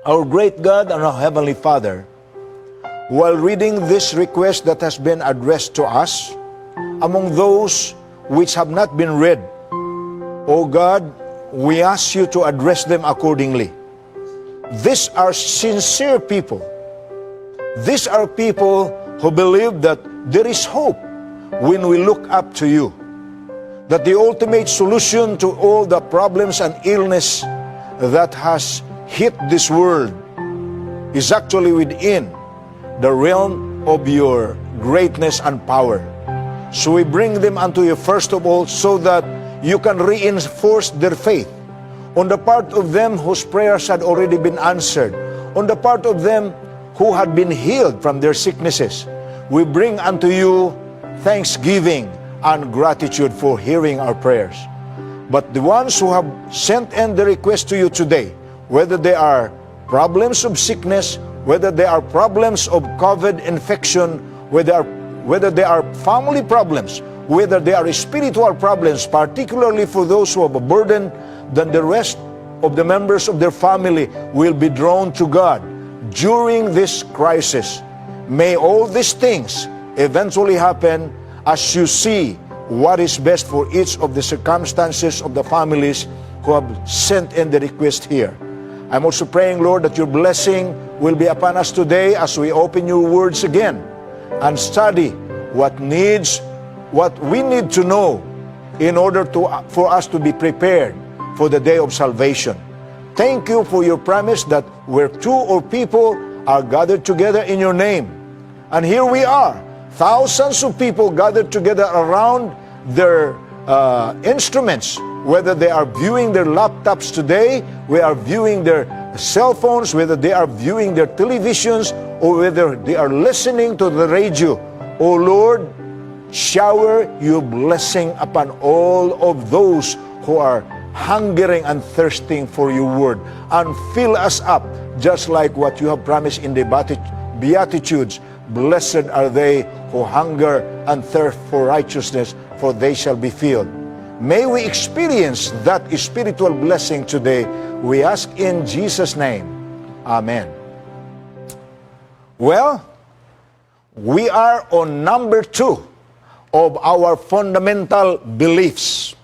Our great God and our Heavenly Father, while reading this request that has been addressed to us, among those which have not been read, O God, we ask you to address them accordingly. These are sincere people. These are people who believe that there is hope when we look up to you. That the ultimate solution to all the problems and illness that has hit this world is actually within the realm of your greatness and power. So we bring them unto you first of all so that you can reinforce their faith on the part of them whose prayers had already been answered, on the part of them who had been healed from their sicknesses. We bring unto you thanksgiving and gratitude for hearing our prayers. But the ones who have sent in the request to you today, whether they are problems of sickness, whether they are problems of COVID infection, whether they are family problems, whether they are spiritual problems, particularly for those who have a burden, then the rest of the members of their family will be drawn to God during this crisis. May all these things eventually happen as you see what is best for each of the circumstances of the families who have sent in the request here. I'm also praying, Lord, that your blessing will be upon us today as we open your words again and study what we need to know in order for us to be prepared for the day of salvation. Thank you for your promise that where two or people are gathered together in your name. And here we are, thousands of people gathered together around their instruments, whether they are viewing their laptops today, we are viewing their cell phones, whether they are viewing their televisions, or whether they are listening to the radio. O Lord, shower your blessing upon all of those who are hungering and thirsting for your word, and fill us up just like what you have promised in the Beatitudes. Blessed are they who hunger and thirst for righteousness, for they shall be filled. May we experience that spiritual blessing today. We ask in Jesus' name. Amen. Well, we are on number 2 of our fundamental beliefs.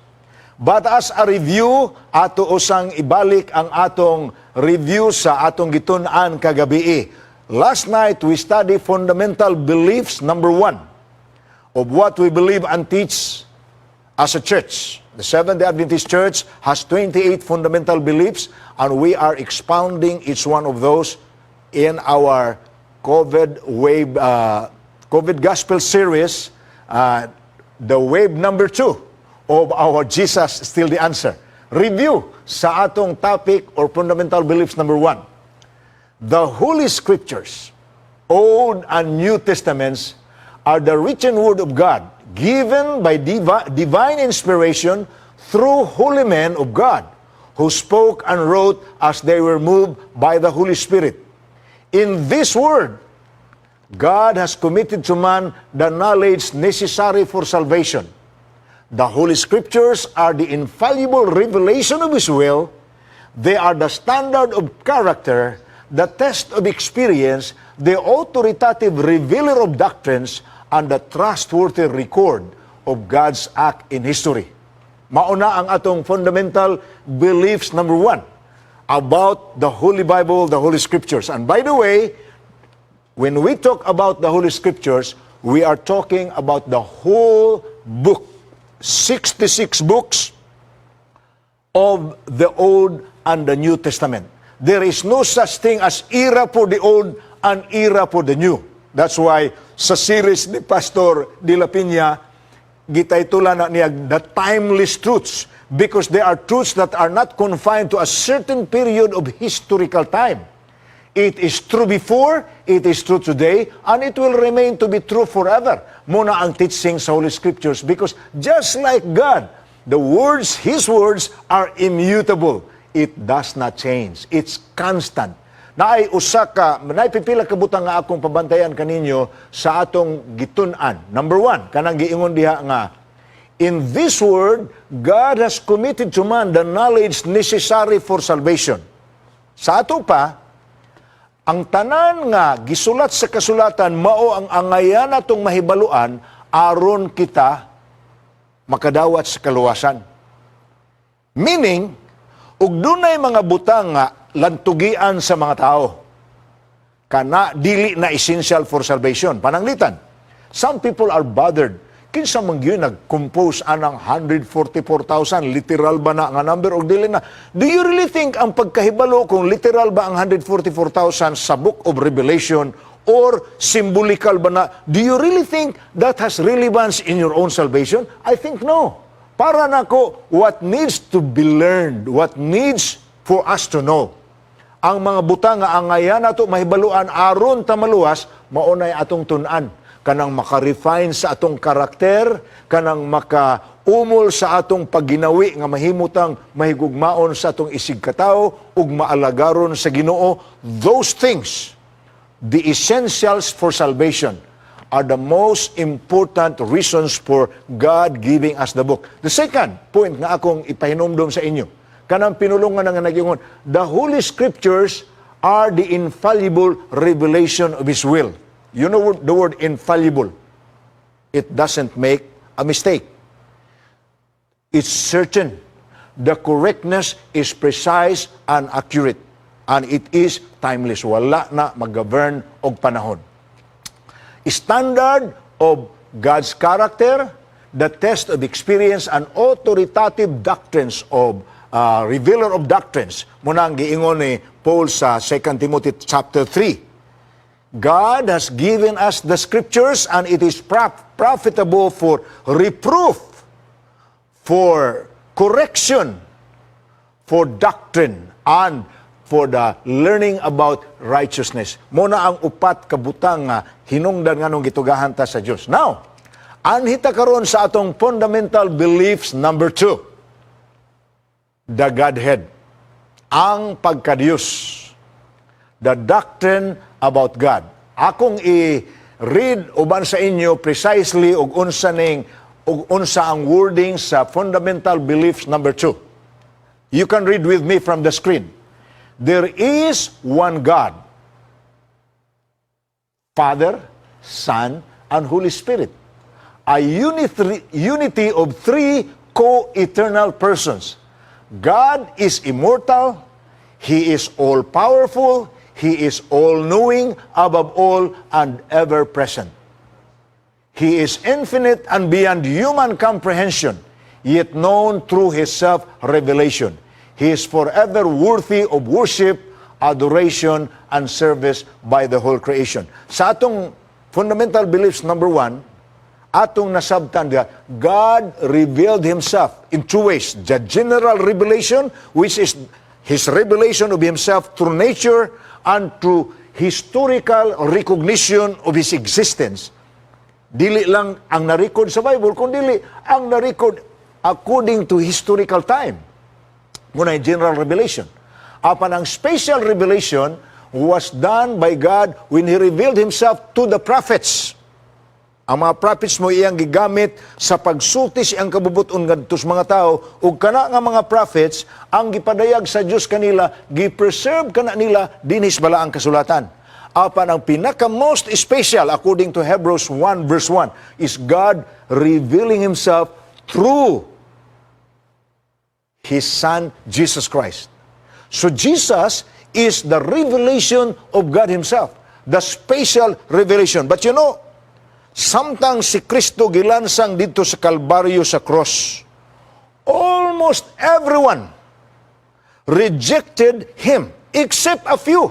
But as a review, ato usang ibalik ang atong review sa atong gitun-an kagabi. Last night, we studied fundamental beliefs, number 1, of what we believe and teach as a church. The Seventh-day Adventist Church has 28 fundamental beliefs, and we are expounding each one of those in our COVID Gospel series, the wave number 2 of our Jesus Still the Answer. Review sa atong topic or fundamental beliefs number 1. The Holy Scriptures, Old and New Testaments, are the written Word of God, given by divine inspiration through holy men of God, who spoke and wrote as they were moved by the Holy Spirit. In this Word, God has committed to man the knowledge necessary for salvation. The Holy Scriptures are the infallible revelation of His will. They are the standard of character, the test of experience, the authoritative revealer of doctrines, and the trustworthy record of God's act in history. Mauna ang atong fundamental beliefs number 1 about the Holy Bible, the Holy Scriptures. And by the way, when we talk about the Holy Scriptures, we are talking about the whole book, 66 books of the Old and the New Testament. There is no such thing as era for the Old and era for the New. That's why sa series ni Pastor De La Piña, gitaytulan na niya the timeless truths, because they are truths that are not confined to a certain period of historical time. It is true before, it is true today, and it will remain to be true forever. Muna ang teaching sa Holy Scriptures, because just like God, His words are immutable. It does not change. It's constant. Naipipila ka butang nga akong pabantayan kaninyo sa atong gitun-an. Number 1, kanang giingon diha nga, in this word, God has committed to man the knowledge necessary for salvation. Sa ato pa, Ang tanan nga gisulat sa kasulatan mao ang angayan atong mahibaluan aron kita makadawat sa kaluwasan. Meaning, ug dunay mga butang nga lantugian sa mga tao kana dili na essential for salvation. Pananglitan, some people are bothered. Kinsa man gyud nag-compose anang 144,000, literal ba na nga number o dili na? Do you really think ang pagkahibalo kung literal ba ang 144,000 sa Book of Revelation or symbolical ba na? Do you really think that has relevance in your own salvation? I think no. Para nako, what needs to be learned, what needs for us to know, ang mga butang nga angayan nato mahibaluan aron ta maluwas, maunay atong tun-an. Kanang maka-refine sa atong karakter, kanang maka-umol sa atong pagginawi nga mahimutang mahigugmaon sa atong isig katao ug maalagaron sa Ginoo. Those things, the essentials for salvation, are the most important reasons for God giving us the book. The second point nga akong ipahinumdom sa inyo, kanang pinulungan nga nagingon, the Holy Scriptures are the infallible revelation of His will. You know the word infallible. It doesn't make a mistake. It's certain. The correctness is precise and accurate. And it is timeless. Wala na mag-govern og panahon. Standard of God's character, the test of experience, and authoritative doctrines of revealer of doctrines. Muna ang giingon ni Paul sa 2 Timothy chapter 3. God has given us the Scriptures and it is profitable for reproof, for correction, for doctrine, and for the learning about righteousness. Muna ang upat kabutang nga hinungdan nganong gitugahan ta sa Dios. Now, anhita karon sa atong fundamental beliefs number 2. The Godhead. Ang pagkadiyos. The doctrine about God. Akong i-read uban sa inyo precisely ug unsa ang wording sa fundamental beliefs number 2. You can read with me from the screen. There is one God, Father, Son, and Holy Spirit. A unity of three co-eternal persons. God is immortal, He is all-powerful, He is all-knowing, above all, and ever-present. He is infinite and beyond human comprehension, yet known through His self-revelation. He is forever worthy of worship, adoration, and service by the whole creation. Sa atong fundamental beliefs number 1, atong nasabtan nga, God revealed Himself in two ways. The general revelation, which is His revelation of Himself through nature and through historical recognition of His existence. Dili lang ang na-record sa Bible, kundi ang na-record according to historical time. Muna yung general revelation. Apan ang special revelation was done by God when He revealed Himself to the prophets. Ang mga prophets mo iyang gigamit sa pagsulti siyang kabubuton ngadto sa mga tao ug kana nga mga prophets ang gipadayag sa Dios kanila, gi-preserve kana nila dinhis bala ang kasulatan. Apan ang pinaka most special according to Hebrews 1 verse 1 is God revealing Himself through His Son Jesus Christ. So Jesus is the revelation of God Himself, the special revelation. But you know, samtang si Kristo gilansang dito sa Kalbaryo sa cross, almost everyone rejected Him, except a few.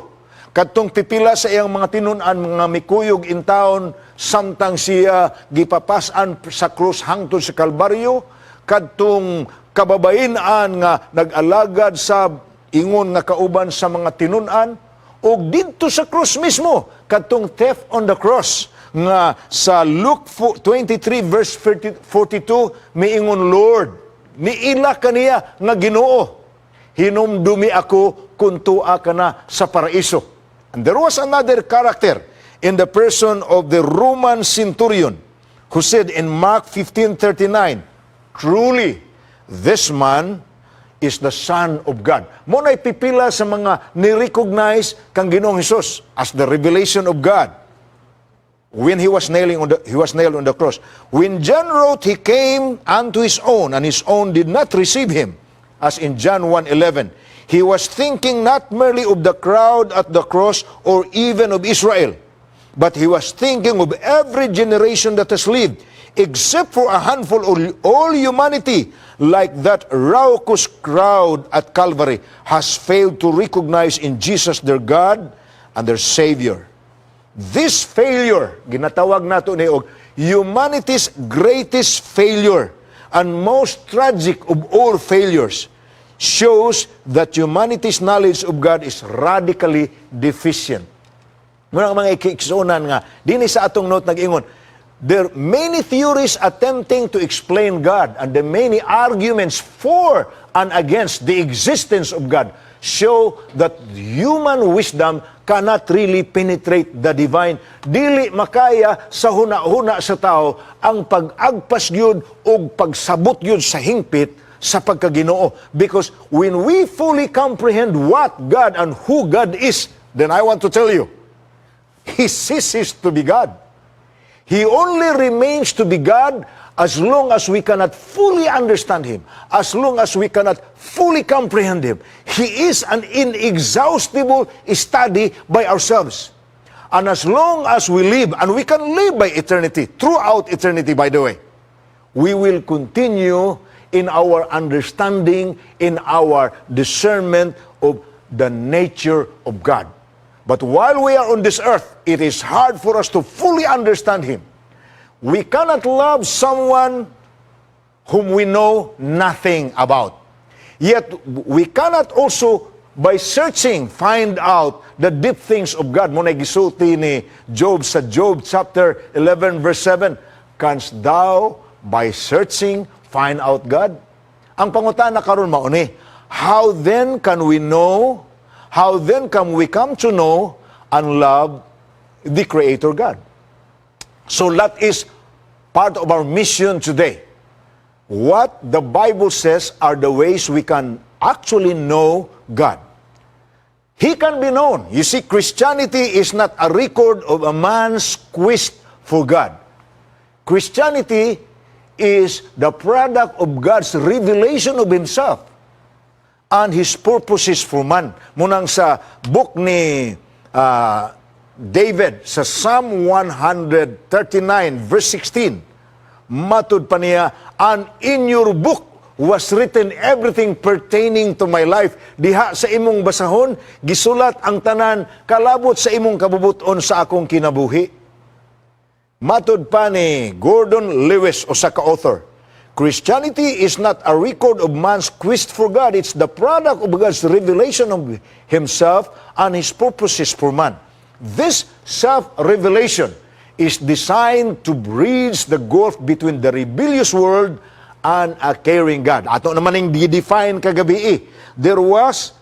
Kadtong pipila sa iyang mga tinunan, mga mikuyog in taon, samtang siya gipapasan sa cross hangtod sa Kalbaryo, kadtong kababainan nga nag-alagad sa ingon nga kauban sa mga tinunan, o dito sa cross mismo, kadtong theft on the cross, nga sa Luke 23 verse 42 miingon, Lord, niila kaniya nga Ginoo, hinumdumi ako kun tua ka na sa paraiso. And there was another character in the person of the Roman centurion who said in Mark 15:39, truly this man is the Son of God. Mo na'y pipila sa mga ni-recognize kang Ginoong Hesus as the revelation of God when he was nailed on the cross. When John wrote, he came unto his own, and his own did not receive him, as in John 1:11. He was thinking not merely of the crowd at the cross or even of Israel, but he was thinking of every generation that has lived, except for a handful of all humanity, like that raucous crowd at Calvary, has failed to recognize in Jesus their God and their Savior. This failure, ginatawag nato ni og humanity's greatest failure and most tragic of all failures, shows that humanity's knowledge of God is radically deficient. Mga ikiksunan nga, din sa atong note nag-ingon, there are many theories attempting to explain God, and the many arguments for and against the existence of God show that human wisdom cannot really penetrate the divine. Dili makaya sa huna-huna sa tao ang pag-agpas yun o pagsabot yun sa hingpit sa pagkaginoo. Because when we fully comprehend what God and who God is, then I want to tell you, He ceases to be God. He only remains to be God as long as we cannot fully understand Him, as long as we cannot fully comprehend Him. He is an inexhaustible study by ourselves. And as long as we live, and we can live by eternity, throughout eternity, by the way, we will continue in our understanding, in our discernment of the nature of God. But while we are on this earth, it is hard for us to fully understand Him. We cannot love someone whom we know nothing about. Yet, we cannot also, by searching, find out the deep things of God. Muna gisulti ni Job sa Job chapter 11 verse 7, canst thou, by searching, find out God? Ang pangutana karon mao ni, how then can we know, how then can we come to know and love the Creator God? So that is part of our mission today. What the Bible says are the ways we can actually know God. He can be known. You see, Christianity is not a record of a man's quest for God. Christianity is the product of God's revelation of Himself and His purposes for man. Munang sa book ni David, sa Psalm 139, verse 16, matud pa niya, and in your book was written everything pertaining to my life. Diha sa imong basahon, gisulat ang tanan, kalabot sa imong kabubuton sa akong kinabuhi. Matud pa ni Gordon Lewis, o sa ka-author, Christianity is not a record of man's quest for God. It's the product of God's revelation of Himself and His purposes for man. This self-revelation is designed to bridge the gulf between the rebellious world and a caring God. Ato naman yung define kagabi. There was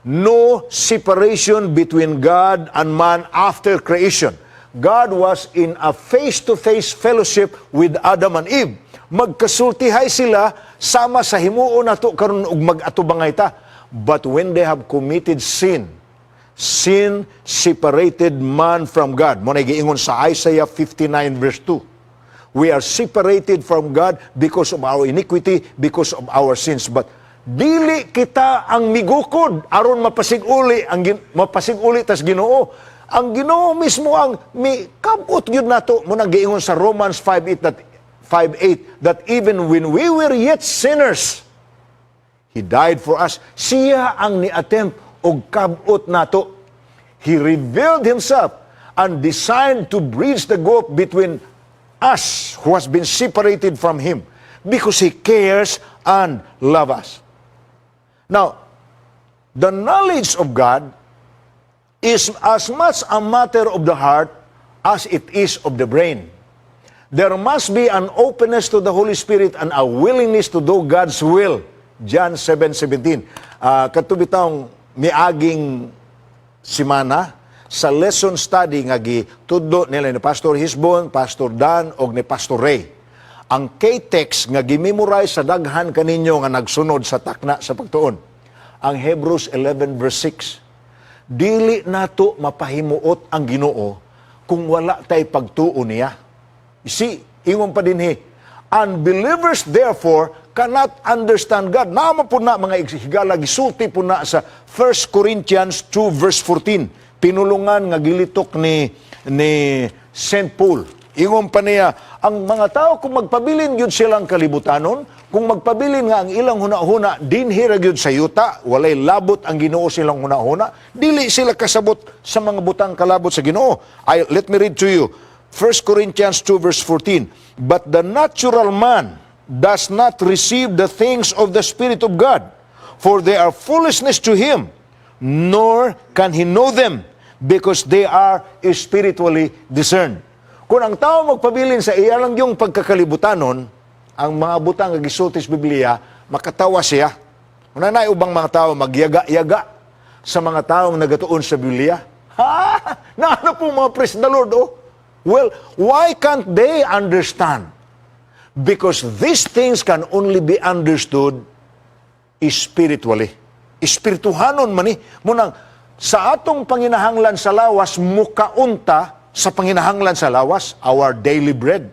no separation between God and man after creation. God was in a face-to-face fellowship with Adam and Eve. Magkasultihay sila sama sa himuon nato karon ug mag-atubangay ta. But when they have committed sin, sin separated man from God. Mo na giingon sa Isaiah 59 verse 2. We are separated from God because of our iniquity, because of our sins. But dili kita ang migukod aron mapasiguli tas Ginoo. Ang Ginoo mismo ang mikabot gyud nato. Mo nang giingon sa Romans 5:8 that even when we were yet sinners, He died for us. Siya ang ni-attempt og kabot nato. He revealed Himself and designed to bridge the gulf between us who has been separated from Him because He cares and loves us. Now, the knowledge of God is as much a matter of the heart as it is of the brain. There must be an openness to the Holy Spirit and a willingness to do God's will. John 7:17. Katubitang miaging simana sa lesson study nga gitudlo nila ni Pastor Hisbon, Pastor Dan og ni Pastor Ray. ang K-text nga gimemorize sa daghan kaninyo nga nagsunod sa takna sa pagtuon. Ang Hebrews 11 verse 6. Dili nato mapahimuot ang Ginoo kung wala tay pagtuo niya. See, ingon pa dinhi, unbelievers therefore cannot understand God. Naman po na mga higala, gisulti po na sa 1 Corinthians 2 verse 14. Pinulungan nga gilitok ni St. Paul. Ingon pa niya, ang mga tao kung magpabilin yun silang kalibutanon, kung magpabilin nga ang ilang huna-huna, dinhira yun sa yuta, walay labot ang Ginoo silang huna-huna, dili sila kasabot sa mga butang kalabot sa Ginoo. Let me read to you, 1 Corinthians 2 verse 14. But the natural man does not receive the things of the Spirit of God, for they are foolishness to him, nor can he know them, because they are spiritually discerned. Kung ang tao magpabilin sa iya lang yung pagkakalibutannon, ang mga butang nga gisulti sa Biblia, makatawa siya. Una na ubang mga tao magyaga-yaga sa mga taong nagatuon sa Biblia. Ha? Na ano po mga praise the Lord, oh? Well, why can't they understand? Because these things can only be understood spiritually. Espirituhanon man ni. Munang, sa atong panginahanglan sa lawas, mukaunta sa panginahanglan sa lawas, our daily bread.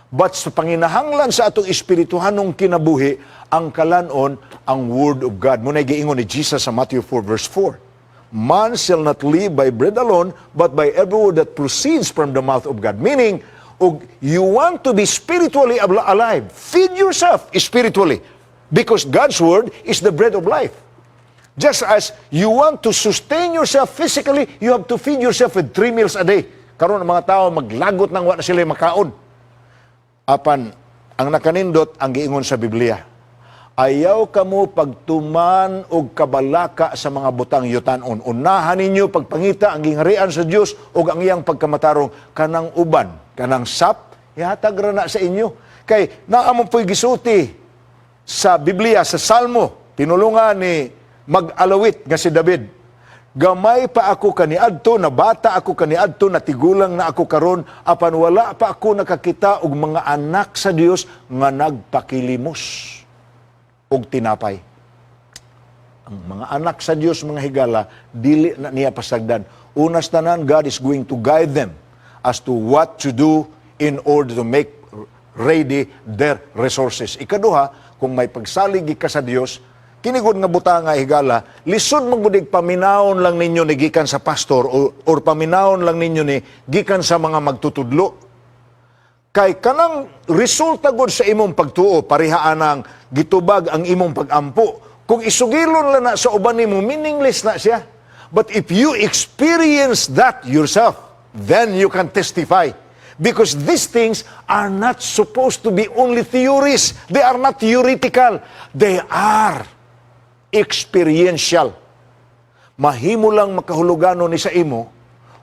But sa panginahanglan sa atong espirituhanong kinabuhi, ang kalanon, ang Word of God. Muna'y giingon ni Jesus sa Matthew 4 verse 4. Man shall not live by bread alone, but by every word that proceeds from the mouth of God. Meaning, you want to be spiritually alive. Feed yourself spiritually. Because God's Word is the bread of life. Just as you want to sustain yourself physically, you have to feed yourself with 3 meals a day. Karon ang mga tao maglagot nang wala sila makaon. Apan, ang nakanindot ang giingon sa Biblia. Ayaw kamo pagtuman og kabalaka sa mga butang yutanon. Unahan ninyo pagpangita ang gingharian sa Dios ug ang iyang pagkamatarong kanang uban, kanang sap, ihatag ra na sa inyo. Kay naamon po'y gisuti sa Biblia, sa Salmo, pinulungan ni mag-alawit nga si David. Gamay pa ako kaniadto, na bata ako kaniadto, na tigulang na ako karon, apan wala pa ako nakakita og mga anak sa Dios nga nagpakilimos og tinapay. Ang mga anak sa Dios, mga higala, dili na niya pasagdan. Unas tanan, God is going to guide them as to what to do in order to make ready their resources. Ikaduha, kung may pagsalig ka sa Dios, kinigod nga butang nga higala, lisod magudig paminawon lang ninyo ni gikan sa pastor or paminawon lang ninyo ni gikan sa mga magtutudlo. Kay kanang resulta gud sa imong pagtuo, parihaan ang gitubag ang imong pagampo. Kung isugilon lang na sa uban nimo, meaningless na siya. But if you experience that yourself, then you can testify. Because these things are not supposed to be only theories. They are not theoretical. They are experiential. Mahimo lang makahuluganon ni sa imo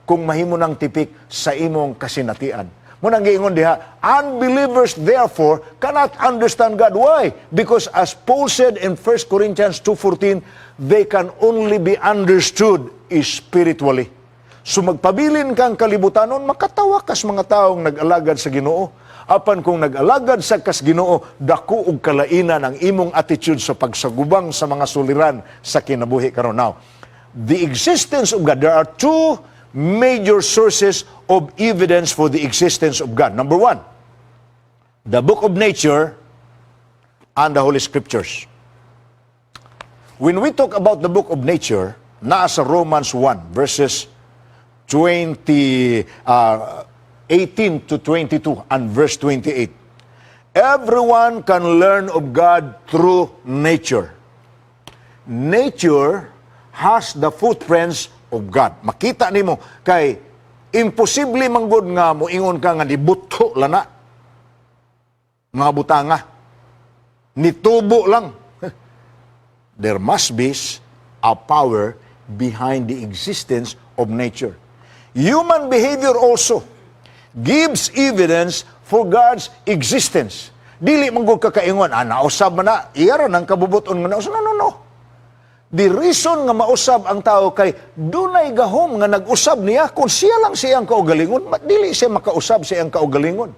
kung mahimo nang tipik sa imong kasinatian. Munang giingon diha, unbelievers therefore cannot understand God. Why? Because as Paul said in 1 Corinthians 2:14, they can only be understood spiritually. So magpabilin kang kalibutanon, makatawa kas mga taong nag-alagad sa Ginoo. Apan kung nag-alagad sa kas Ginoo, dako og kalainan ang imong attitude sa pagsagubang sa mga suliran sa kinabuhi karon. Now, the existence of God, there are two major sources of evidence for the existence of God. Number one, the book of nature and the Holy Scriptures. When we talk about the book of nature, nasa Romans 1 verses 18 to 22 and verse 28. Everyone can learn of God through nature. Nature has the footprints of God. Makita nimo kay imposible manggod nga moingon ka nga dibuto lana. Mga butanga. Nitubo lang. There must be a power behind the existence of nature. Human behavior also gives evidence for God's existence. Dili manggod ka kaingon, nausab man na, iyara ng kabubuton nga nausab. No. The reason nga mausab ang tao kay dunay gahom nga nag-usab niya kung siya lang siyang kaugalingon, dili siya makausab siyang kaugalingon.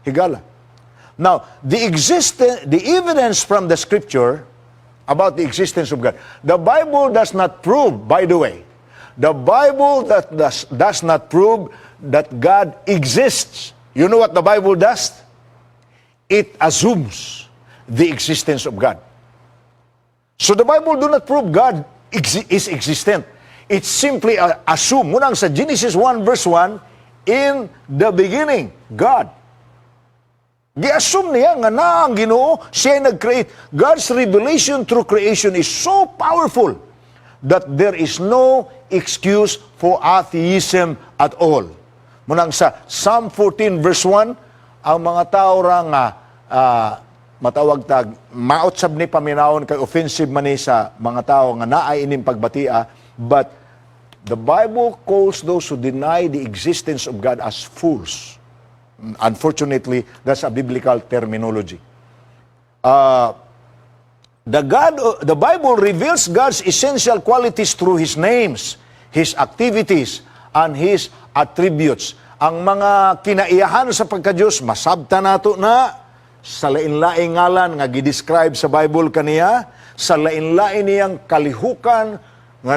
Higala. Now, the evidence from the Scripture about the existence of God, the Bible does not prove, by the way, the Bible does not prove that God exists. You know what the Bible does? It assumes the existence of God. So the Bible do not prove God is existent. It simply assume. Munang sa Genesis 1 verse 1, in the beginning, God. Gi-assume niya nga na ang Ginoo, siya nag-create. God's revelation through creation is so powerful that there is no excuse for atheism at all. Munang sa Psalm 14 verse 1, ang mga tao ra nga matawag tag maot sab ni paminawon kay offensive man ni sa mga tao nga naay ining pagbatia, but the Bible calls those who deny the existence of God as fools. Unfortunately, that's a biblical terminology. The Bible reveals God's essential qualities through His names, His activities, and His attributes. Ang mga kinaiyahan sa pagka-Diyos, masabta nato na sa lain-laing ngalan nga gidescribe sa Bible kaniya, sa lain-lain niyang kalihukan nga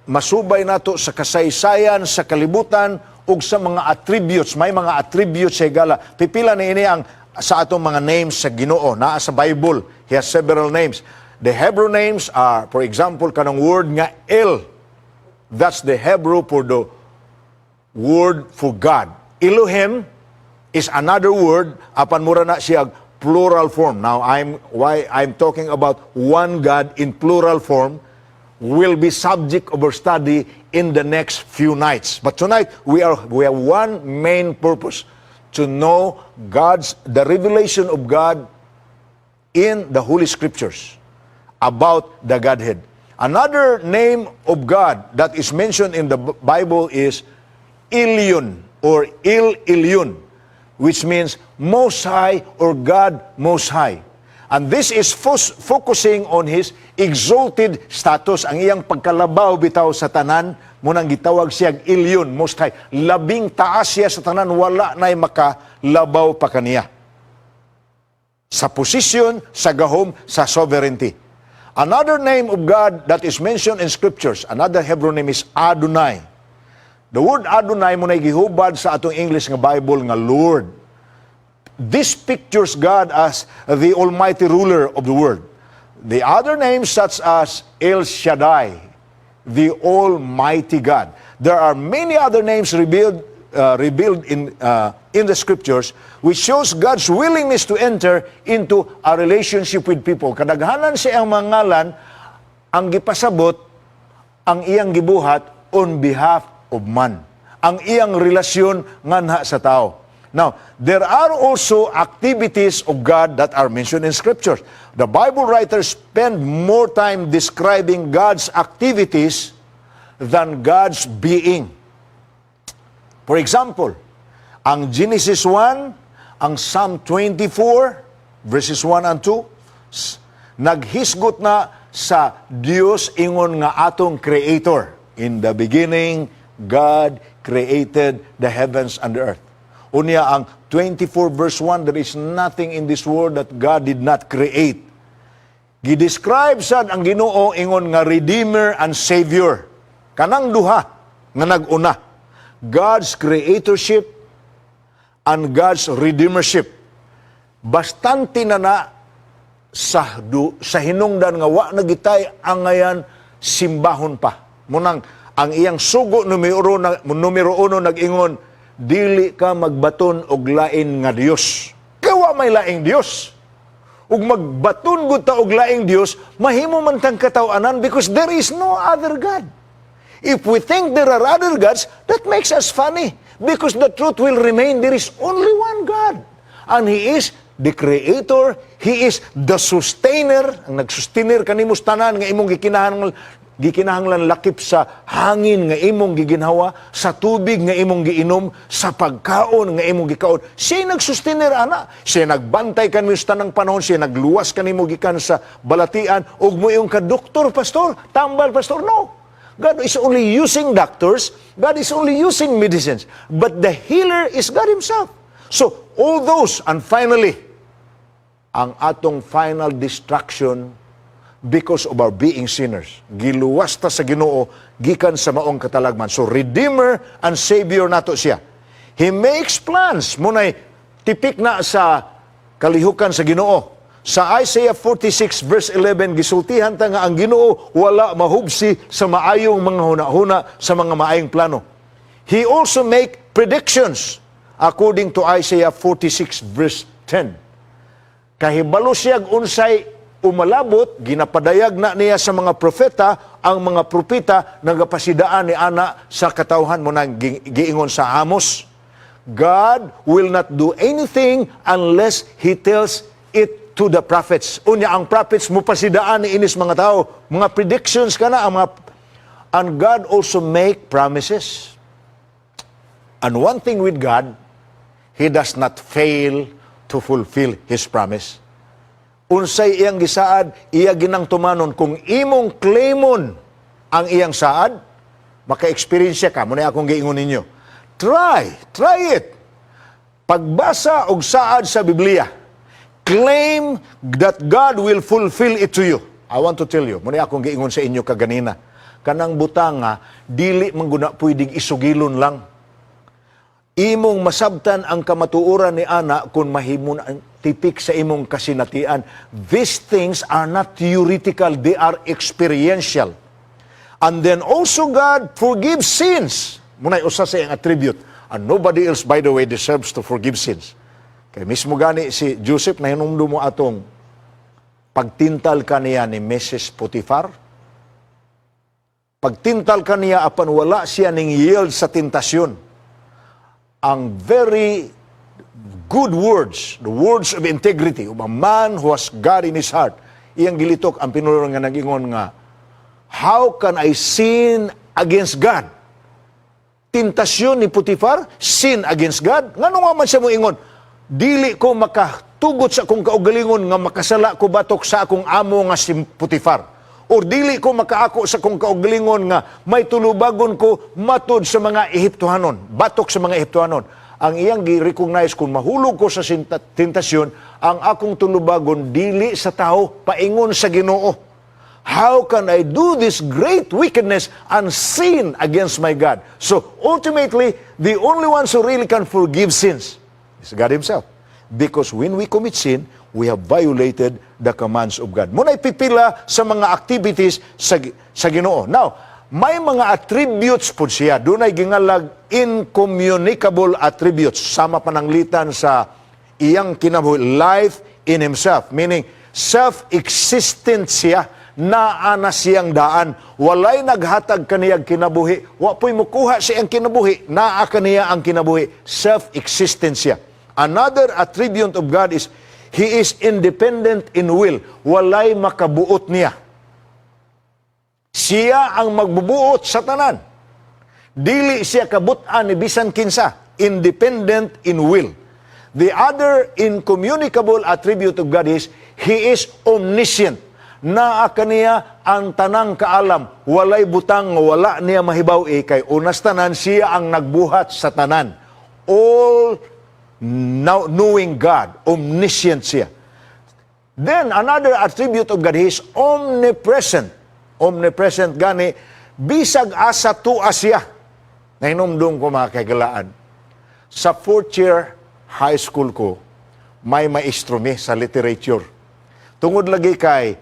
masubay nato sa kasaysayan, sa kalibutan, ug sa mga attributes. May mga attributes sa higala. Pipila ni ini ang sa atong mga names sa Ginoo. Naa sa Bible, He has several names. The Hebrew names are, for example, kanang word nga El. That's the Hebrew for the word for God. Elohim is another word, apan mura na siya plural form. Now, why I'm talking about one God in plural form will be subject of our study in the next few nights. But tonight, we have one main purpose, to know the revelation of God in the Holy Scriptures about the Godhead. Another name of God that is mentioned in the Bible is Elyon or El Elyon, which means Most High or God Most High. And this is focusing on His exalted status, ang iyang pagkalabaw bitaw sa tanan, munang gitawag siyang Elyon, Most High. Labing taas siya sa tanan, wala na'y makalabaw pa kaniya. Sa posisyon, sa gahom, sa sovereignty. Another name of God that is mentioned in Scriptures, another Hebrew name is Adonai. The word Adonai muna'y gihubad sa atong English nga Bible nga Lord. This pictures God as the almighty ruler of the world. The other names such as El Shaddai, the Almighty God. There are many other names revealed in the Scriptures, which shows God's willingness to enter into a relationship with people. Kadaghanan siya ang mga ngalan, ang gipasabot, ang iyang gibuhat on behalf of man. Ang iyang relasyon nganha sa tao. Now, there are also activities of God that are mentioned in Scriptures. The Bible writers spend more time describing God's activities than God's being. For example, ang Genesis 1, ang Psalm 24, verses 1 and 2, naghisgot na sa Dios ingon nga atong Creator. In the beginning, God created the heavens and the earth. Unya ang 24 verse 1, there is nothing in this world that God did not create. Gidescribe sad ang Ginoo ingon nga Redeemer and Savior. Kanang duha nga nag-una. God's creatorship and God's redeemership. Bastante na sa hinungdan nga wa na gitay ang ngayan simbahon pa. Munang ang iyang sugo numero 1 nag-ingon, dili ka magbaton og lain nga Dios. Kawa may laing Dios. Ug magbaton gud ta og laing Dios, mahimo man tang kataw-anan because there is no other God. If we think there are other gods, that makes us funny because the truth will remain there is only one God. And He is the Creator, He is the Sustainer, ang nagsustainer kanimo tanan nga imong gikinahanglan lakip sa hangin nga imong giginhawa, sa tubig nga imong giinom, sa pagkaon nga imong gikaon. Siya nagsustainer ana, siya nagbantay kanimo sa tanang panahon, siya nagluwas kanimo gikan sa balatian, ug mo yung ka doktor, pastor, tambal pastor. No. God is only using doctors, God is only using medicines, but the healer is God Himself. So all those, and finally, ang atong final destruction because of our being sinners. Giluwas ta sa Ginoo gikan sa maong katalagman. So Redeemer and Savior nato siya. He makes plans. Munay tipik na sa kalihukan sa Ginoo. Sa Isaiah 46 verse 11 gisultihan ta nga ang Ginoo wala mahubsi sa maayong mga hunahuna sa mga maayong plano. He also make predictions according to Isaiah 46 verse 10. Kahibalo siya unsay umalabot, ginapadayag na niya sa mga propeta, ang mga propeta nagapasidaan ni ana sa katawhan mo nang giingon sa Amos. God will not do anything unless He tells it to the prophets. Unya ang prophets mo pasidaan ni inis mga tao, mga predictions kana ang mga, and God also make promises. And one thing with God, He does not fail to fulfill His promise. Unsay iyang gisaad, iya ginang tumanon. Kung imong claimon ang iyang saad, maka-experience ka. Muna akong giingon ninyo. Try it. Pagbasa og saad sa Biblia, claim that God will fulfill it to you. I want to tell you, muna akong giingon sa inyo kaganina, kanang butanga, dili mangguna pwedeng isugilon lang. Imong masabtan ang kamatuoran ni ana kung mahimon ang tipik sa imong kasinatian. These things are not theoretical, they are experiential. And then also God forgives sins. Muna'y usa sa iyang attribute. And nobody else, by the way, deserves to forgive sins. Kaya mismo gani si Joseph na hinumdo mo atong pagtintal kaniya ni Mrs. Potiphar. Pagtintal kaniya apan wala siya ning yield sa tentasyon. Ang very good words, the words of integrity of a man who has God in his heart, iyang gilitok ang pinulong nga nag-ingon nga, how can I sin against God? Tentasyon ni Potiphar, sin against God? Nga nung man siya mo ingon, dili ko makatugot sa akong kaugalingon nga makasala ko batok sa akong amo nga si Potiphar. O dili ko makaako sa akong kaugalingon nga may tulubagon ko matud sa mga Ehiptohanon, batok sa mga Ehiptohanon. Ang iyang gi-recognize kung mahulog ko sa tentasyon, ang akong tulubagon dili sa tao, paingon sa Ginoo. How can I do this great wickedness and sin against my God? So ultimately, the only ones who really can forgive sins is God Himself. Because when we commit sin, we have violated the commands of God. Muna'y pipila sa mga activities sa Ginoo. Now, may mga attributes po siya. Doon ay gingalag incommunicable attributes. Sama pananglitan sa iyang kinabuhi, life in Himself. Meaning, self-existent siya, naana siyang daan. Walay naghatag kaniyang kinabuhi. Wapoy mukuha siyang kinabuhi, naa kaniya ang kinabuhi. Self-existent siya. Another attribute of God is, He is independent in will. Walay makabuot niya. Siya ang magbubuot sa tanan. Dili siya kabutan ni bisan kinsa. Independent in will. The other incommunicable attribute of God is, He is omniscient. Naa kaniya ang tanang kaalam. Walay butang, wala niya mahibaw kay unas tanan, siya ang nagbuhat sa tanan. All now knowing God, omniscient siya. Then, another attribute of God, He is omnipresent. Omnipresent gani, bisag asa tuwa siya. Nahinumdum ko mga kagalaan. Sa 4th year high school ko, may maestro mi sa literature. Tungod lagi kay,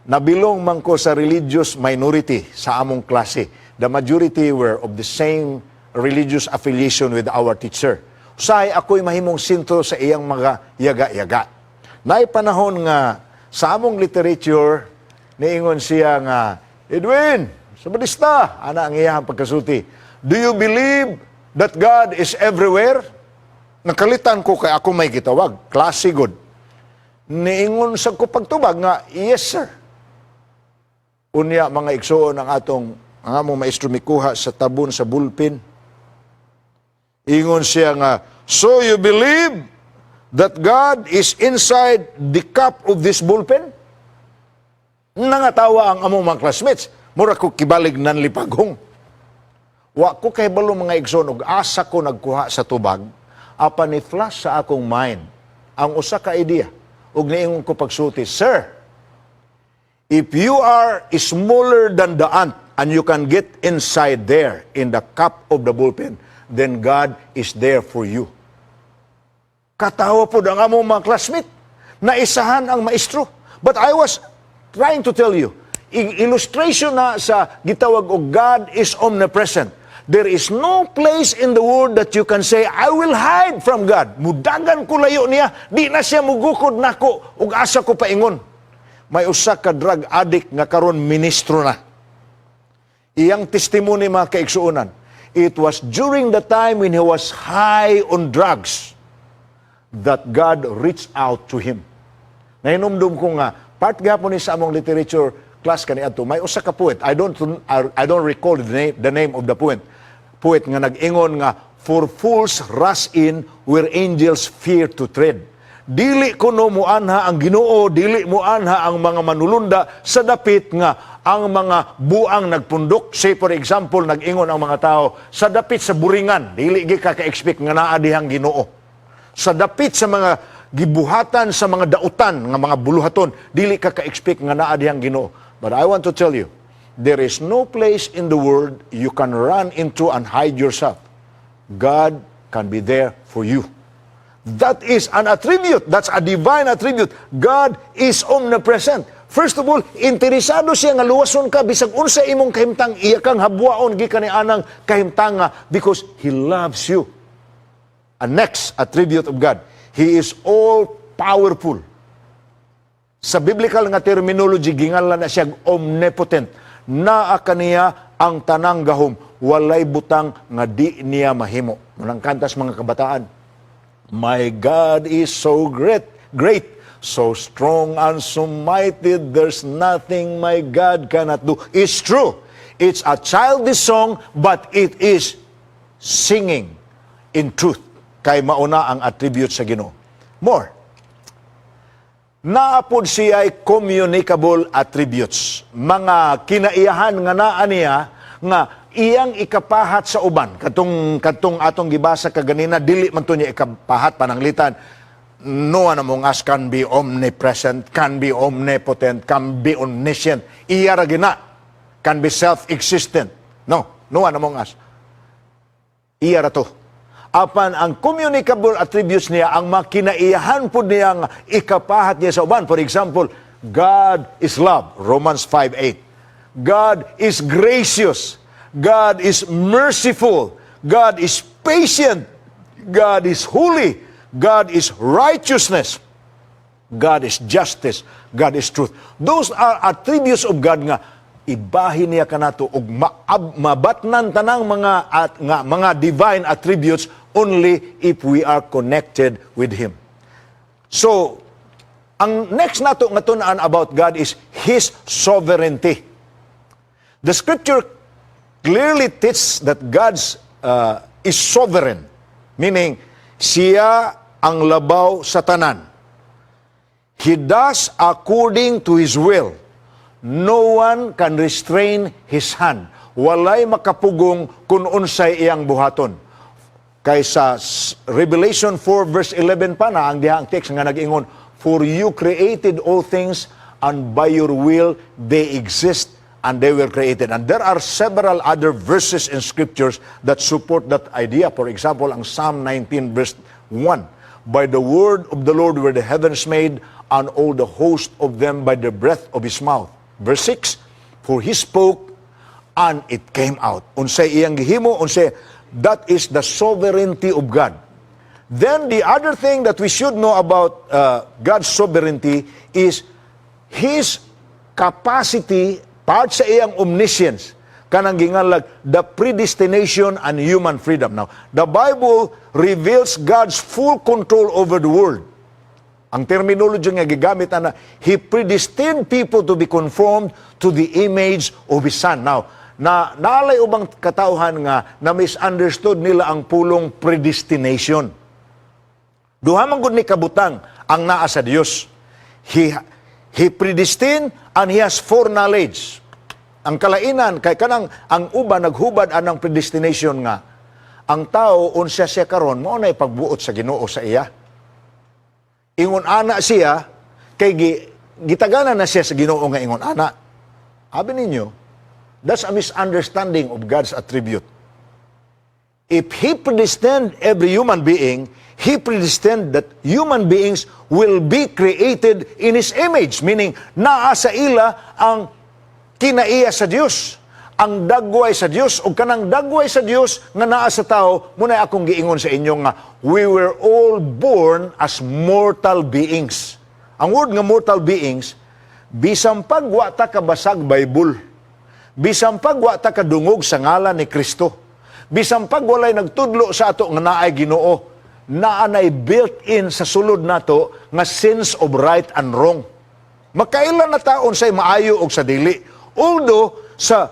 nabilong man ko sa religious minority sa among klase. The majority were of the same religious affiliation with our teacher. Usahay ako'y mahimong sintro sa iyang mga yaga-yaga. Naay panahon nga sa among literature, niingon siya nga, Edwin, sabadista, ana ang iyang pagkasuti. Do you believe that God is everywhere? Nakalitan ko kay ako may gitawag, klase good. Niingon sa ko pagtubag nga, yes sir. Unya mga igsoon ang among maestro mikuha sa tabon sa bulpin. Ingon siya nga, so you believe that God is inside the cup of this bullpen? Nangatawa ang among mga classmates. Mura ko kibalig nan lipagong. Wa ko kay balo mga igsoon og asa ko nagkuha sa tubag, apan ni flash sa akong mind ang usa ka idea. ug niingon ko pagsulti, Sir, if you are smaller than the ant and you can get inside there in the cup of the bullpen, then God is there for you. Katawa po ang among mga classmate na isahan ang maestro. But I was trying to tell you, illustration na sa gitawag og God is omnipresent. There is no place in the world that you can say, I will hide from God. Mudagan ko layo niya, di na siya mugukod nako ug asa ko paingon. May usa ka drug addict nga karon ministro na. Iyang testimony mga kaigsuonan, it was during the time when he was high on drugs that God reached out to him. Nahinumdum ko nga, part gapon ni sa among literature class kaniadto, may usa ka poet. I don't recall the name of the poet. Poet nga nag-ingon nga, for fools rush in where angels fear to tread. Dili kuno mo anha ang Ginoo, dili mo anha ang mga manulunda sa dapit nga ang mga buang nagpundok. Say for example, nag-ingon ang mga tao sa dapit sa buringan, dili gi ka ka-expect nga naa dihang Ginoo. Sa dapit sa mga gibuhatan sa mga dautan nga mga buluhaton, dili ka ka-expect nga naa dihang Ginoo. But I want to tell you, there is no place in the world you can run into and hide yourself. God can be there for you. That is an attribute. That's a divine attribute. God is omnipresent. First of all, interesado siya nga luwason ka bisag unsa imong kahimtang iya kang habwaon gikan ni anang kahimtang because He loves you. And next attribute of God, He is all powerful. Sa biblical nga terminology, gingalan na siya omnipotent. Naa kaniya ang tanang gahom, walay butang nga di niya mahimo. Munang kantas mga kabataan. My God is so great, so strong and so mighty, there's nothing my God cannot do. It's true. It's a childish song, but it is singing in truth. Kay mauna ang attribute sa Ginoo. More. Naapod siya ay communicable attributes. Mga kinaiyahan nga naa niya nga iyang ikapahat sa uban. Katong atong gibasa kaganina, dili man to niya ikapahat pananglitan. No one among us can be omnipresent, can be omnipotent, can be omniscient. Iya ra gina, can be self-existent. No one among us. Iya ra to. Apan ang communicable attributes niya, ang makinaiyahan po niyang ikapahat niya sa uban. For example, God is love, Romans 5:8. God is gracious. God is merciful. God is patient. God is holy. God is righteousness. God is justice. God is truth. Those are attributes of God nga ibahin niya kanato og mabatnan tanang mga divine attributes only if we are connected with Him. So, ang next nato nga tunaan about God is His sovereignty. The Scripture clearly teaches that God is sovereign, meaning siya ang labaw sa tanan. He does according to His will. No one can restrain His hand. Walay makapugong kung unsay iyang buhaton. Kaysa Revelation 4 verse 11 pa na ang dihang text nga nag-ingon, for you created all things and by your will they exist and they were created. And there are several other verses in scriptures that support that idea. For example, ang Psalm 19 verse 1, by the word of the Lord were the heavens made, and all the host of them by the breath of His mouth. Verse 6, for He spoke, and it came out. Unsay iyang gihimo, unsay, that is the sovereignty of God. Then the other thing that we should know about God's sovereignty is His capacity, part sa iyang omniscience, kanang gingalag, the predestination and human freedom. Now, the Bible reveals God's full control over the world. Ang terminology nga gigamit na, He predestined people to be conformed to the image of His Son. Now, naalay ubang katauhan nga na misunderstood nila ang pulong predestination. Duha man gud ni kabutang ang naa sa Dios. He predestined and He has foreknowledge. Ang kalainan kay kanang ang uban naghubad anang predestination nga ang tao unsa siya karon mao nay pagbuot sa Ginoo sa iya. Ingon ana siya Kay gitagana na siya sa Ginoo nga ingon, ana, abi ninyo, that's a misunderstanding of God's attribute. If He predestined every human being, He predestined that human beings will be created in His image, meaning naa sa ila ang kinaiya sa Dios, ang dagway sa Dios, o kanang dagway sa Dios nga naa sa tao. Muna akong giingon sa inyo nga, we were all born as mortal beings. Ang word nga mortal beings, bisang pagwa ta kabasag Bible, bisang pagwa ta kadungog sa ngalan ni Kristo, bisang pagwalay nagtudlo sa ato nga naay Ginoo, naanay built-in sa sulod nato nga sense of right and wrong. Makailan na taon say maayo og sa dili. Although sa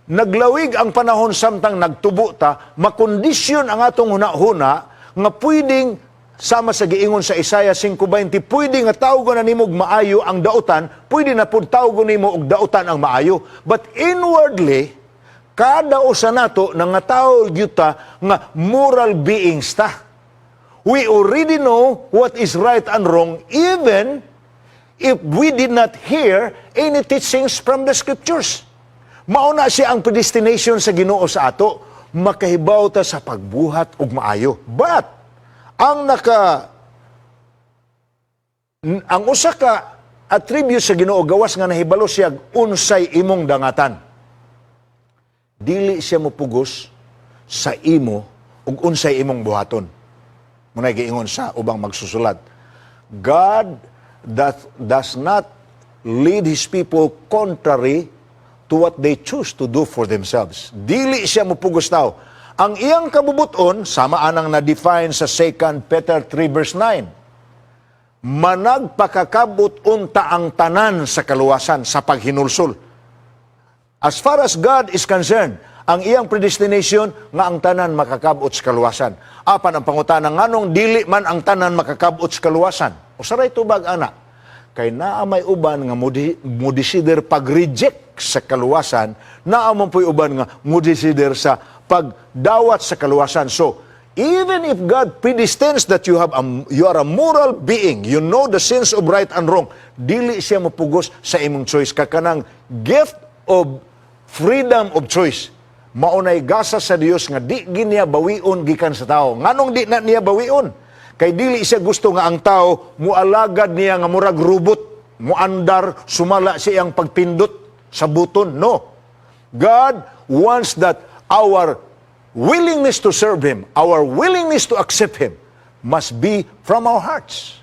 naglawig ang panahon samtang nagtubo ta, makondisyon ang atong hunahuna nga pwedeng sama sa giingon sa Isaiah 5:20, pwede nga tawgon na nimo og maayo ang dautan, pwede na pud tawgon nimo og dautan ang maayo. But inwardly, kada usa nato nga tao gyuta nga moral beings ta. We already know what is right and wrong, even if we did not hear any teachings from the Scriptures. Mauna siya ang predestination sa Ginoo sa ato, makahibaw ta sa pagbuhat og maayo. But ang usa ka attribute sa Ginoo gawas nga nahibalo siya unsay imong dangatan. Dili siya mopugos sa imo ug unsay imong buhaton. Munay giingon sa ubang magsusulat, God does not lead His people contrary to what they choose to do for themselves. Dili siya mopugos tao. Ang iyang kabubuton, sama anang na-define sa 2 Peter 3 verse 9, managpakakabot unta ang tanan sa kaluwasan, sa paghinulsol. As far as God is concerned, ang iyang predestination nga ang tanan makakabot sa kaluwasan. Apan ang pangutana, nganong dili man ang tanan makakabot sa kaluwasan? O saray tubag, ana, kay naa may uban nga mudisider pag-reject sa kaluwasan, naa man po'y uban nga mudisider sa pagdawat sa kaluwasan. So, even if God predestines that you are a moral being, you know the sense of right and wrong, dili siya mapugos sa imong choice. Kakanang gift of freedom of choice, maunay gasa sa Dios nga di giniya bawion gikan sa tao. Nganong di na niya bawion? Kay dili siya gusto nga ang tao mualagad niya nga murag robot, muandar, sumala siyang pagpindot sa buton. No. God wants that our willingness to serve Him, our willingness to accept Him, must be from our hearts.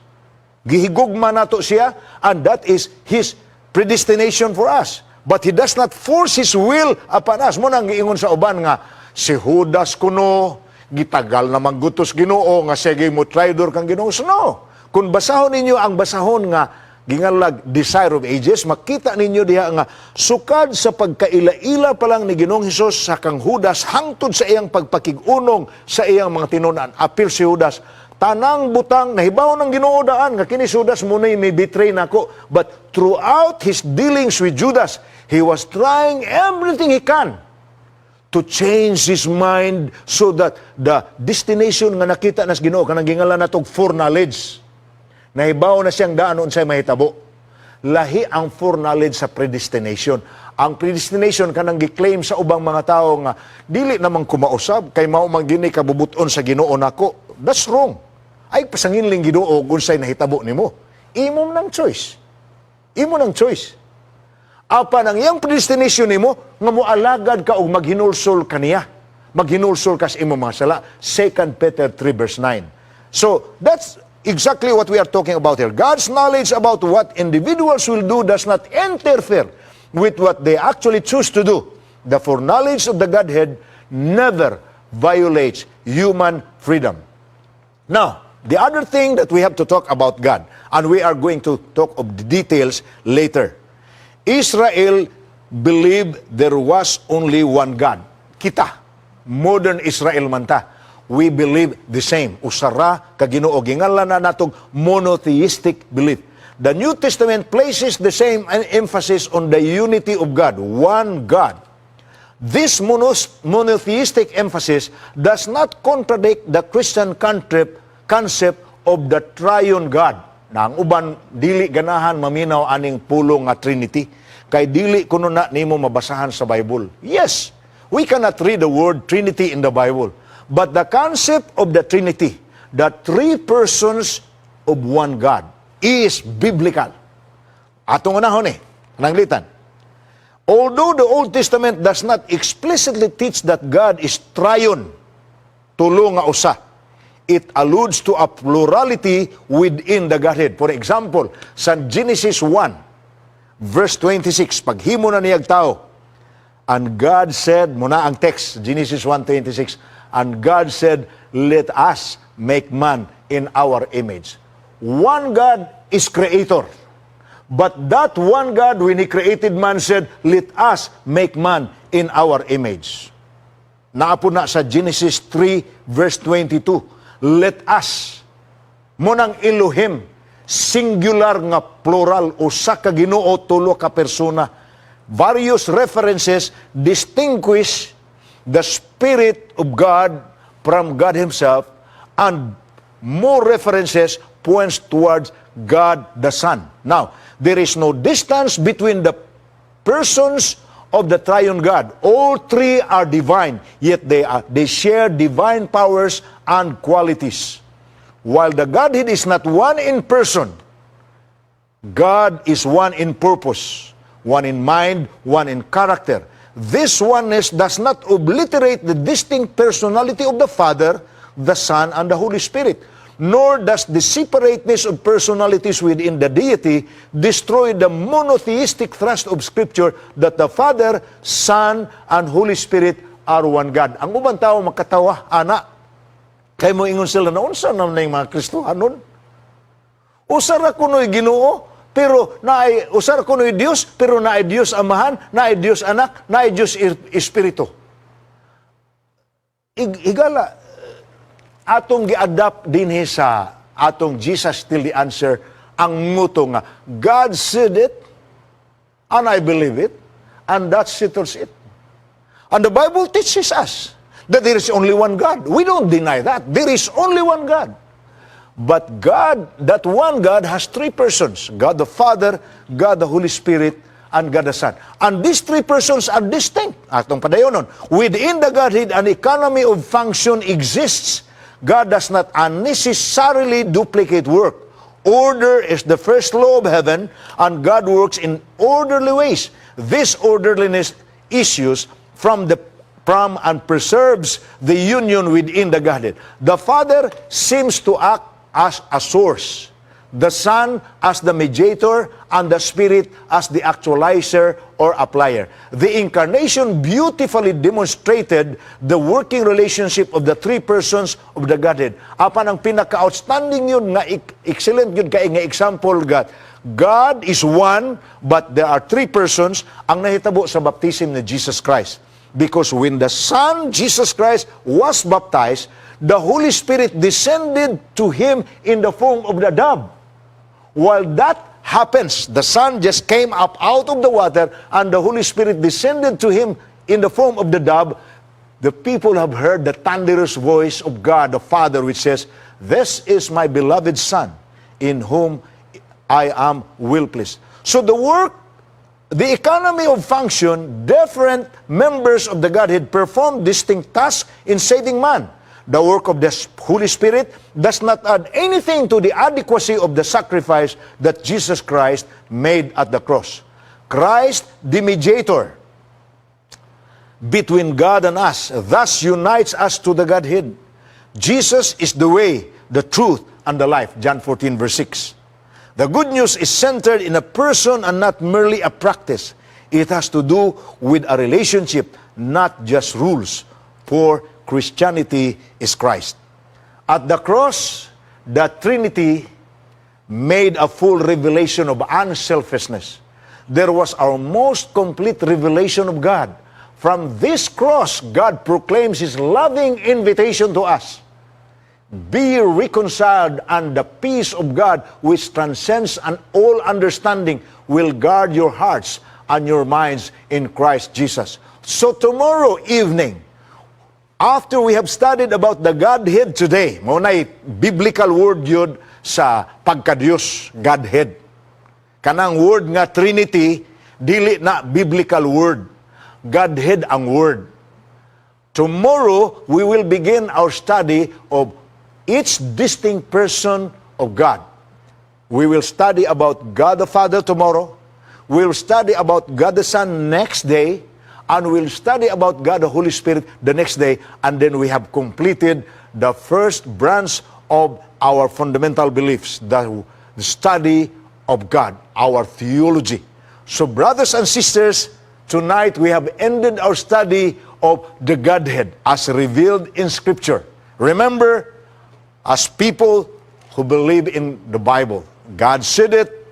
Gihigugma nato siya, and that is His predestination for us. But He does not force His will upon us. Mo nang giingon sa uban nga, si Judas kuno, gitagal na maggutos Ginoo, nga sige mo traidor kang Ginoo. So no, kung basahon ninyo ang basahon nga, gingalag Desire of Ages, makita ninyo diha nga sukad sa pagkaila-ila pa lang ni Ginoong Hesus sa kang Judas hangtod sa iyang pagpakig-unong sa iyang mga tinunan. Apil si Judas, tanang butang nahibaw ng Ginoo daan nga kini si Judas munay may betray nako. But throughout his dealings with Judas, he was trying everything he can to change his mind so that the destination nga nakita nas Ginoo kanang gingalan natog foreknowledge. Nahibaw na siyang daan unsay mahitabo. Lahi ang foreknowledge sa predestination. Ang predestination kanang gi-claim sa ubang mga tao nga dili namang kumausab kay mao man gini kabubuton sa Ginoo nako. That's wrong. Ay pasanginling Ginoo unsay nahitabo nimo. Imo nang choice. Imo nang choice. Apan ang iyang predestination nimo nga moalagad ka og maghinulsol kaniya. Maghinulsol kas imo mga sala. 2 Peter 3 verse 9. So that's exactly what we are talking about here. God's knowledge about what individuals will do does not interfere with what they actually choose to do. The foreknowledge of the Godhead never violates human freedom. Now, the other thing that we have to talk about God, and we are going to talk of the details later. Israel believed there was only one God. Kita, modern Israel man ta, we believe the same. Usara, kaginoo, gingalan na natong monotheistic belief. The New Testament places the same emphasis on the unity of God, one God. This monotheistic emphasis does not contradict the Christian concept of the triune God. Na ang uban, dili ganahan maminaw aning pulo nga Trinity. Kay dili kuno na nimo mabasahan sa Bible. Yes, we cannot read the word Trinity in the Bible. But the concept of the Trinity, the three persons of one God, is biblical. Atong unahon nanglitan. Although the Old Testament does not explicitly teach that God is triune, tulo nga usa, it alludes to a plurality within the Godhead. For example, sa Genesis 1, verse 26, paghimo na niyag tao, and God said, muna ang text, Genesis 1:26, and God said, let us make man in our image. One God is creator. But that one God, when He created man, said, let us make man in our image. Naapo na sa Genesis 3, verse 22, let us, munang Elohim, singular nga plural, usa ka Ginoo, tulo ka persona. Various references distinguish the Spirit of God from God Himself, and more references points towards God the Son. Now, there is no distance between the persons of the triune God. All three are divine, yet they share divine powers and qualities. While the Godhead is not one in person, God is one in purpose, one in mind, one in character. This oneness does not obliterate the distinct personality of the Father, the Son, and the Holy Spirit. Nor does the separateness of personalities within the deity destroy the monotheistic thrust of Scripture that the Father, Son, and Holy Spirit are one God. Ang ubang tao makatawa, ana, kay mo ingon sila na unsa na yung mga Kristohanon. Usara kuno'y Ginoo, pero naay usara kuno'y Dios, pero naay Dios Amahan, naay Dios Anak, naay Dios Espiritu. Higala atong gi-adapt dinhi sa atong Jesus Still the Answer ang muto nga God said it and I believe it and that settles it. And the Bible teaches us that there is only one God. We don't deny that. There is only one God. But God, that one God has three persons. God the Father, God the Holy Spirit, and God the Son. And these three persons are distinct. Atong padayonon. Within the Godhead, an economy of function exists. God does not unnecessarily duplicate work. Order is the first law of heaven, and God works in orderly ways. This orderliness issues from and preserves the union within the Godhead. The Father seems to act as a source, the Son as the mediator, and the Spirit as the actualizer or applier. The Incarnation beautifully demonstrated the working relationship of the three persons of the Godhead. Apan ang pinaka-outstanding yun, nga excellent yun kay nga example, God is one, but there are three persons ang nahitabo sa baptism ni Jesus Christ. Because when the Son, Jesus Christ, was baptized, the Holy Spirit descended to Him in the form of the dove. While that happens, the Son just came up out of the water, and the Holy Spirit descended to Him in the form of the dove, the people have heard the thunderous voice of God, the Father, which says, "This is my beloved Son, in whom I am well pleased." So the economy of function, different members of the Godhead perform distinct tasks in saving man. The work of the Holy Spirit does not add anything to the adequacy of the sacrifice that Jesus Christ made at the cross. Christ, the mediator between God and us, thus unites us to the Godhead. Jesus is the way, the truth, and the life. John 14, verse 6. The good news is centered in a person and not merely a practice. It has to do with a relationship, not just rules. For Christianity is Christ. At the cross, the Trinity made a full revelation of unselfishness. There was our most complete revelation of God. From this cross, God proclaims His loving invitation to us. Be reconciled, and the peace of God, which transcends all understanding, will guard your hearts and your minds in Christ Jesus. So tomorrow evening, after we have studied about the Godhead today, maunay biblical word yun sa pagka-Diyos, Godhead. Kanang word nga Trinity, dili na biblical word. Godhead ang word. Tomorrow, we will begin our study of each distinct person of God. We will study about God the Father tomorrow. We will study about God the Son next day. And we'll study about God the Holy Spirit the next day. And then we have completed the first branch of our fundamental beliefs, the study of God, our theology. So brothers and sisters, tonight we have ended our study of the Godhead as revealed in Scripture. Remember, as people who believe in the Bible, God said it,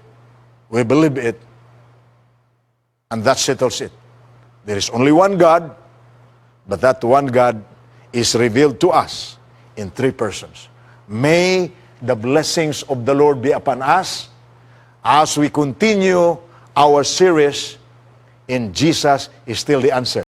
we believe it, and that settles it. There is only one God, but that one God is revealed to us in three persons. May the blessings of the Lord be upon us as we continue our series in Jesus is Still the Answer.